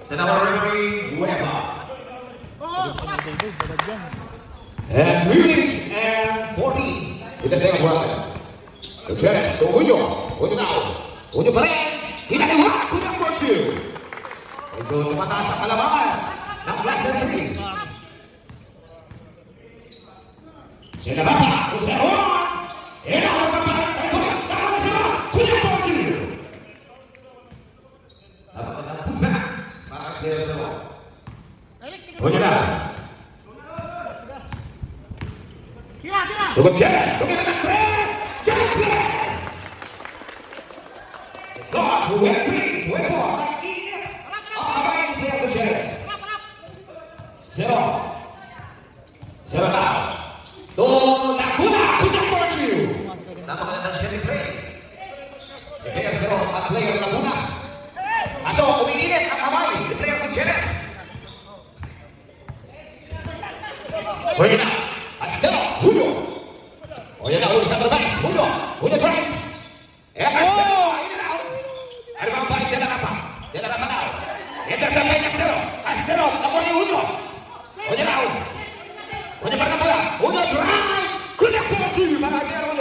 Sa number referee, Weber. And 3 minutes and 14 in the second round. Gutierrez, Unyo now. Unyo pa rin. Hinaliwa, good number 2. Medyo tumataas ang kalabangan ng class 3. Hinalapa, Gustavo. Hinalapa pa rin. Tama sila, good number 2. Dapat na put back. Para clear sa wall. Unyo na. Gutierrez, sumira ng press. Gutierrez! Stop, Huepi, Huepo, nag-iinit. Ang kamay ni Pierre Gutierrez. 0 now. To Laguna, good number 2. Napakagandang steady play. Kaya 0 at player Laguna. Aso, umiinit ang kamay ni Pierre Gutierrez. Pwede na. Castelo, Julio. Oye na, ulo sa berbais. Julio drive. Castelo, ayun na. Ano bang balik de la Rapa now. Intercept Castelo. Castelo, tapos ni Julio. Oye na, Julio para na bola. Julio drive. Good na po, para Gero